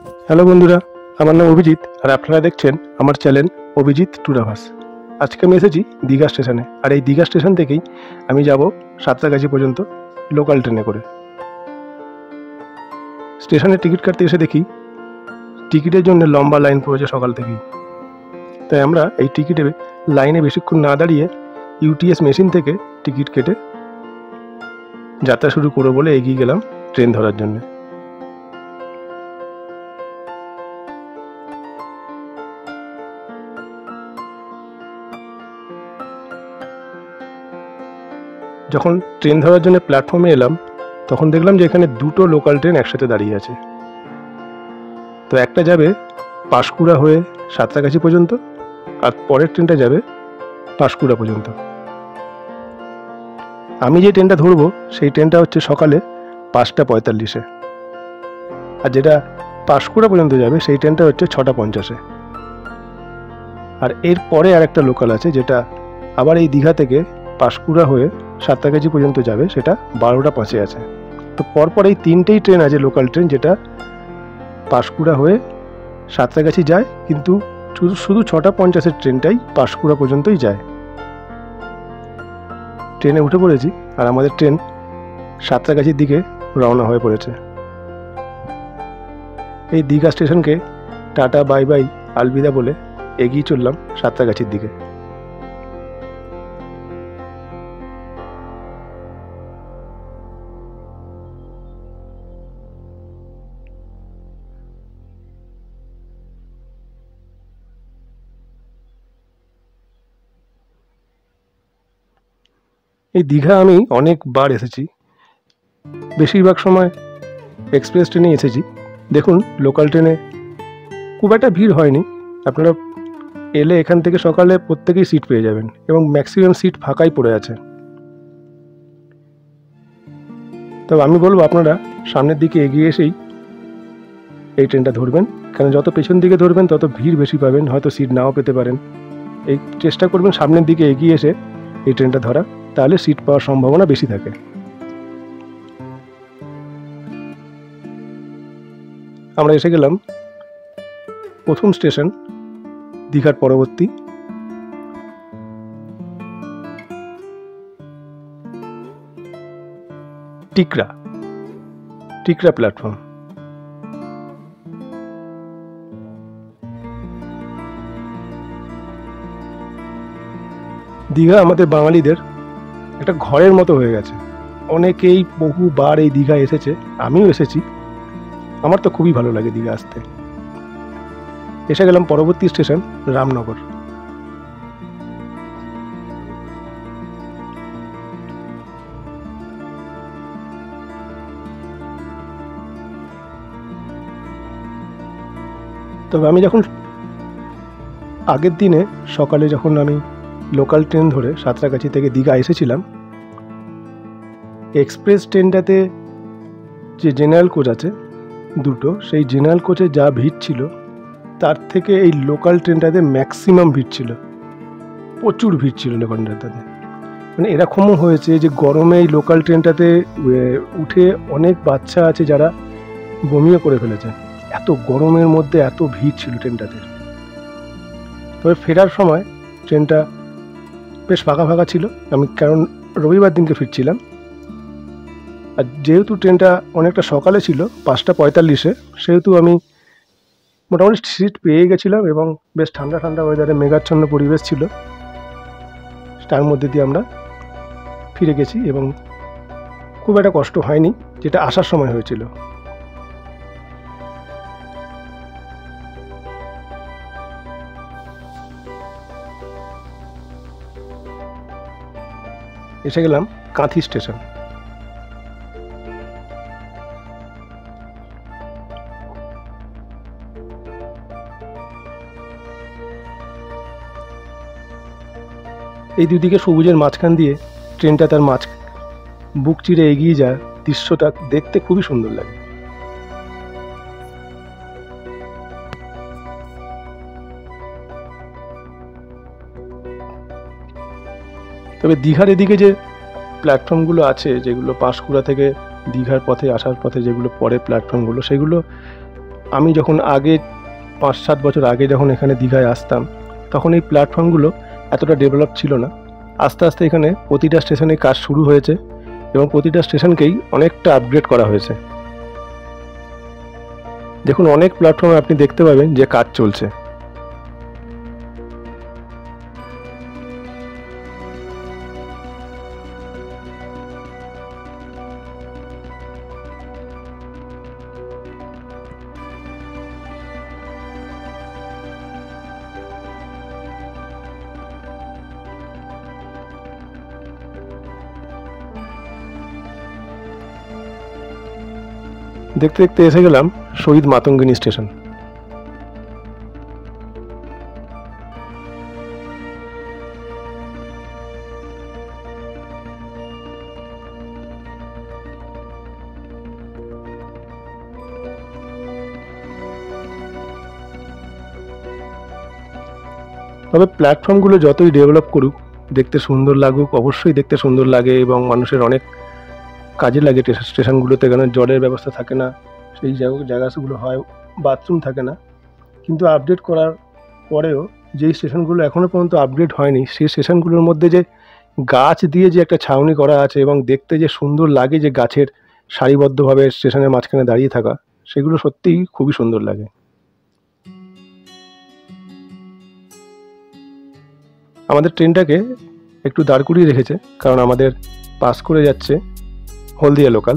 Hello বন্ধুরা, আমার নাম অভিজিৎ আর আপনারা দেখছেন আমার চ্যানেল অভিজিৎ ট্যুরাভার্স। আজকে আমি এসেছি দীঘা স্টেশনে, আর এই দীঘা স্টেশন থেকেই আমি যাব সাঁতরাগাছি পর্যন্ত লোকাল ট্রেনে করে। স্টেশনে টিকিট কাটতে এসে দেখি টিকিটের জন্য লম্বা লাইন পড়েছে সকাল থেকেই। তাই আমরা এই টিকিটের লাইনে বেশিক্ষণ না দাঁড়িয়ে ইউটিএস মেশিন থেকে টিকিট কেটে যাত্রা শুরু করবো বলে এগিয়ে গেলাম ট্রেন ধরার জন্য। যখন ট্রেন ধরার জন্য প্ল্যাটফর্মে এলাম তখন দেখলাম যে এখানে দুটো লোকাল ট্রেন একসাথে দাঁড়িয়ে আছে। তো একটা যাবে পাঁশকুড়া হয়ে সাঁতরাগাছি পর্যন্ত, আর পরের ট্রেনটা যাবে পাঁশকুড়া পর্যন্ত। আমি যে ট্রেনটা ধরবো সেই ট্রেনটা হচ্ছে সকালে 5:45-এ, আর যেটা পাঁশকুড়া পর্যন্ত যাবে সেই ট্রেনটা হচ্ছে 6:50-এ। আর এর পরে আর একটা লোকাল আছে যেটা আবার এই দীঘা থেকে পাঁশকুড়া হয়ে সাঁতরাগাছি পর্যন্ত যাবে, সেটা 12:05-এ আছে। তো পরপর এই তিনটেই ট্রেন আছে লোকাল ট্রেন, যেটা পাঁশকুড়া হয়ে সাঁতরাগাছি যায়, কিন্তু শুধু 6:50-এর ট্রেনটাই পাঁশকুড়া পর্যন্তই যায়। ট্রেনে উঠে পড়েছি আর আমাদের ট্রেন সাঁতরাগাছির দিকে রওনা হয়ে পড়েছে। এই Digha স্টেশনকে tata bye bye Alvida বলে এগিয়ে চললাম সাঁতরাগাছির দিকে। এই দীঘা আমি অনেকবার এসেছি, বেশিরভাগ সময় এক্সপ্রেস ট্রেনে এসেছি। দেখুন লোকাল ট্রেনে খুব একটা ভিড় হয়নি। আপনারা এলে এখান থেকে সকালে প্রত্যেকেই সিট পেয়ে যাবেন, এবং ম্যাক্সিমাম সিট ফাঁকাই পড়ে আছে। তবে আমি বলবো আপনারা সামনের দিকে এগিয়ে এসেই এই ট্রেনটা ধরবেন, কারণ যত পেছন দিকে ধরবেন তত ভিড় বেশি পাবেন, হয়তো সিট নাও পেতে পারেন। এই চেষ্টা করবেন সামনের দিকে এগিয়ে এসে এই ট্রেনটা ধরা, তাহলে সিট পাওয়ার সম্ভাবনা বেশি থাকে। আমরা এসে গেলাম প্রথম স্টেশন দীঘার পরবর্তী টিকরা প্ল্যাটফর্ম। দীঘা আমাদের বাঙালিদের একটা ঘরের মতো হয়ে গেছে। অনেকেই বহুবার এই দীঘা এসেছে, আমিও এসেছি। আমার তো খুবই ভালো লাগে দীঘা আসতে। এসে গেলাম পরবর্তী স্টেশন রামনগর। তবে আমি যখন আগের দিনে সকালে যখন আমি লোকাল ট্রেন ধরে সাঁতরাগাছি থেকে দীঘা এসেছিলাম, এক্সপ্রেস ট্রেনটাতে যে জেনারেল কোচ আছে দুটো, সেই জেনারেল কোচে যা ভিড় ছিল তার থেকে এই লোকাল ট্রেনটাতে ম্যাক্সিমাম ভিড় ছিল, প্রচুর ভিড় ছিল লোকাল ট্রেনটাতে। মানে এরকমও হয়েছে যে গরমে এই লোকাল ট্রেনটাতে উঠে অনেক বাচ্চা আছে যারা বমিও করে ফেলেছে, এত গরমের মধ্যে এত ভিড় ছিল ট্রেনটাতে। তবে ফেরার সময় ট্রেনটা বেশ ফাঁকা ফাঁকা ছিল, আমি কারণ রবিবার দিনকে ফিরছিলাম। আর যেহেতু ট্রেনটা অনেকটা সকালে ছিল 5:45-এ, সেহেতু আমি মোটামুটি সিট পেয়ে গেছিলাম, এবং বেশ ঠান্ডা ঠান্ডা ওয়েদারে মেঘাচ্ছন্ন পরিবেশ ছিল। তার মধ্যে দিয়ে আমরা ফিরে গেছি, এবং খুব একটা কষ্ট হয়নি যেটা আসার সময় হয়েছিল। এসে গেলাম কাঁথি স্টেশন। এই দুদিকে সবুজের মাঝখান দিয়ে ট্রেনটা তার বুক চিরে এগিয়ে যায়, দৃশ্যটা দেখতে খুবই সুন্দর লাগে। তবে দীঘার এদিকে যে প্ল্যাটফর্মগুলো আছে, যেগুলো পাঁশকুড়া থেকে দীঘার পথে আসার পথে যেগুলো পরে প্ল্যাটফর্মগুলো, সেগুলো আমি যখন আগে 5-7 বছর আগে যখন এখানে দীঘায় আসতাম, তখন এই প্ল্যাটফর্মগুলো এতটা ডেভেলপ ছিল না। আস্তে আস্তে এখানে প্রতিটা স্টেশনে কাজ শুরু হয়েছে এবং প্রতিটা স্টেশনকেই অনেকটা আপগ্রেড করা হয়েছে। দেখুন, অনেক প্ল্যাটফর্মে আপনি দেখতে পাবেন যে কাজ চলছে। দেখতে দেখতে এসে গেলাম শহীদ মাতঙ্গিনী স্টেশন। তবে প্ল্যাটফর্মগুলো যতই ডেভেলপ করুক, দেখতে সুন্দর লাগুক, অবশ্যই দেখতে সুন্দর লাগে এবং মানুষের অনেক কাজে লাগে। স্টেশনগুলোতে কেন জলের ব্যবস্থা থাকে না, সেই জায়গাগুলো হয় বাথরুম থাকে না, কিন্তু আপডেট করার পরেও যেই স্টেশনগুলো এখনও পর্যন্ত আপগ্রেড হয়নি, সেই স্টেশনগুলোর মধ্যে যে গাছ দিয়ে যে একটা ছাউনি করা আছে এবং দেখতে যে সুন্দর লাগে, যে গাছের সারিবদ্ধভাবে স্টেশনের মাঝখানে দাঁড়িয়ে থাকা, সেগুলো সত্যিই খুবই সুন্দর লাগে। আমাদের ট্রেনটাকে একটু দাঁড় করিয়ে রেখেছে, কারণ আমাদের পাস করে যাচ্ছে হলদিয়া লোকাল।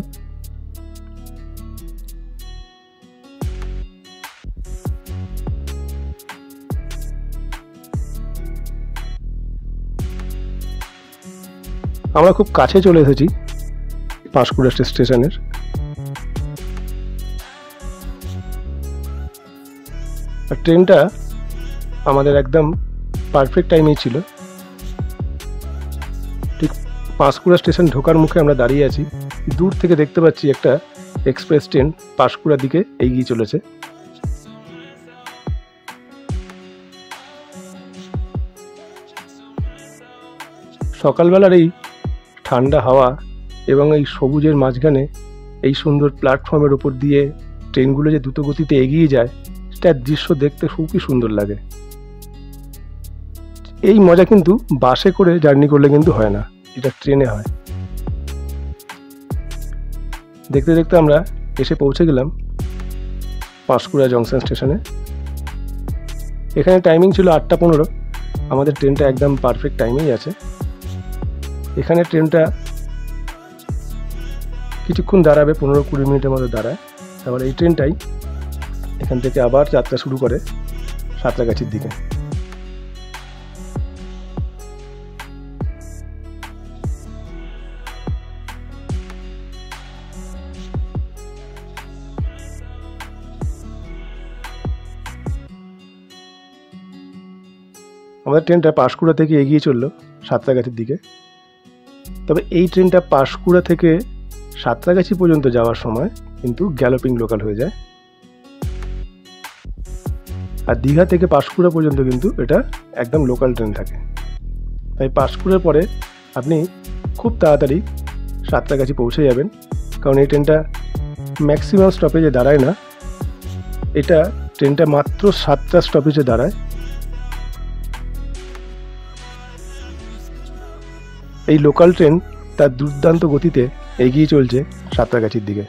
আমরা খুব কাছে চলে এসেছি পাঁশকুড়া স্টেশনের। আর ট্রেনটা আমাদের একদম পারফেক্ট টাইমেই ছিল। ঠিক পাঁশকুড়া স্টেশন ঢোকার মুখে আমরা দাঁড়িয়ে আছি। দূর থেকে দেখতে পাচ্ছি একটা এক্সপ্রেস ট্রেন পাঁশকুড়ার দিকে এগিয়ে চলেছে। সকালবেলার এই ঠান্ডা হাওয়া এবং এই সবুজের মাঝখানে এই সুন্দর প্ল্যাটফর্মের ওপর দিয়ে ট্রেনগুলো যে দ্রুত গতিতে এগিয়ে যায়, সেটার দৃশ্য দেখতে খুবই সুন্দর লাগে। এই মজা কিন্তু বাসে করে জার্নি করলে কিন্তু হয় না, এটা ট্রেনে হয়। দেখতে দেখতে আমরা এসে পৌঁছে গেলাম পাঁশকুড়া জংশন স্টেশনে। এখানে টাইমিং ছিল 8:15। আমাদের ট্রেনটা একদম পারফেক্ট টাইমেই আছে। এখানে ট্রেনটা কিছুক্ষণ দাঁড়াবে, 15-20 মিনিটের মতো দাঁড়ায়। তারপর এই ট্রেনটাই এখান থেকে আবার যাত্রা শুরু করে সাঁতরাগাছির দিকে। আমাদের ট্রেনটা পাঁশকুড়া থেকে এগিয়ে চললো সাঁতরাগাছির দিকে। তবে এই ট্রেনটা পাঁশকুড়া থেকে সাঁতরাগাছি পর্যন্ত যাওয়ার সময় কিন্তু গ্যালোপিং লোকাল হয়ে যায়, আর দীঘা থেকে পাঁশকুড়া পর্যন্ত কিন্তু এটা একদম লোকাল ট্রেন থাকে। তাই পাঁশকুড়ার পরে আপনি খুব তাড়াতাড়ি সাঁতরাগাছি পৌঁছে যাবেন, কারণ এই ট্রেনটা ম্যাক্সিমাম স্টপেজে দাঁড়ায় না। এটা ট্রেনটা মাত্র 7টা স্টপেজে দাঁড়ায়। এই লোকাল ট্রেন তার দুর্দান্ত গতিতে এগিয়ে চলছে সাঁতরাগাছির দিকে।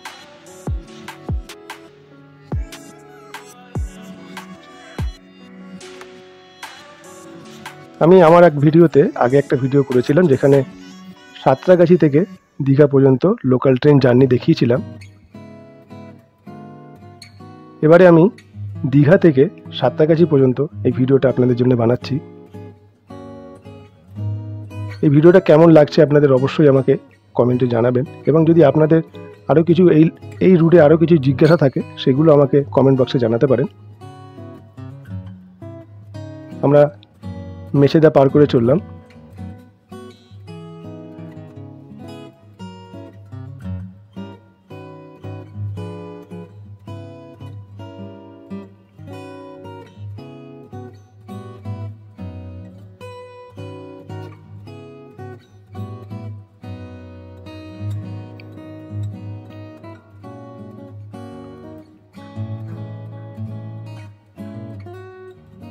আমি আমার এক ভিডিওতে আগে একটা ভিডিও করেছিলাম, যেখানে সাঁতরাগাছি থেকে দীঘা পর্যন্ত লোকাল ট্রেন জার্নি দেখিয়েছিলাম। এবারে আমি দীঘা থেকে সাঁতরাগাছি পর্যন্ত এই ভিডিওটা আপনাদের জন্য বানাচ্ছি। এই ভিডিওটা কেমন লাগছে আপনাদের অবশ্যই আমাকে কমেন্টে জানাবেন, এবং যদি আপনাদের আরও কিছু এই রুটে আরও কিছু জিজ্ঞাসা থাকে, সেগুলো আমাকে কমেন্ট বক্সে জানাতে পারেন। আমরা মেছেদা পার করে চললাম।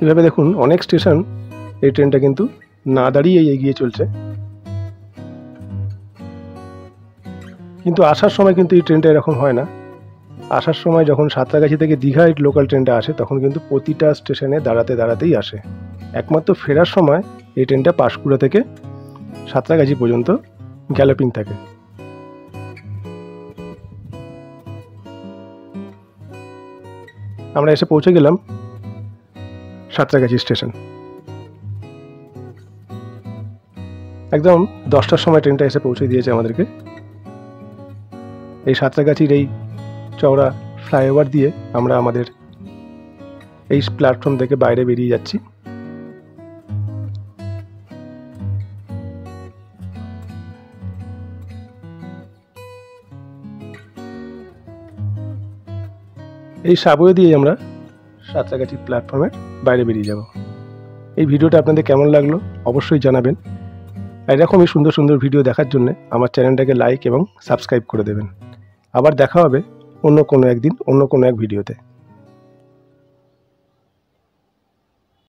এভাবে দেখুন অনেক স্টেশন এই ট্রেনটা কিন্তু না দাঁড়িয়েই এগিয়ে চলছে। কিন্তু আসার সময় কিন্তু এই ট্রেনটা এরকম হয় না। আসার সময় যখন সাঁতরাগাছি থেকে দীঘা এই লোকাল ট্রেনটা আসে তখন কিন্তু প্রতিটা স্টেশনে দাঁড়াতেই আসে। একমাত্র ফেরার সময় এই ট্রেনটা পাঁশকুড়া থেকে সাঁতরাগাছি পর্যন্ত গ্যালোপিং থাকে। আমরা এসে পৌঁছে গেলাম সাঁতরাগাছি স্টেশন। একদম 10টার সময় ট্রেনটা এসে পৌঁছে দিয়েছে আমাদেরকে। এই সাঁতরাগাছির এই চওড়া ফ্লাইওভার দিয়ে আমরা আমাদের এই প্ল্যাটফর্ম থেকে বাইরে বেরিয়ে যাচ্ছি। এই সাবওয়ে দিয়ে আমরা সাঁতরাগাছি প্ল্যাটফর্মের বাইরে বেরিয়ে যাব। এই ভিডিওটা আপনাদের কেমন লাগলো অবশ্যই জানাবেন। এরকমই সুন্দর সুন্দর ভিডিও দেখার জন্য আমার চ্যানেলটাকে লাইক এবং সাবস্ক্রাইব করে দেবেন। আবার দেখা হবে অন্য কোনো একদিন অন্য কোনো এক ভিডিওতে।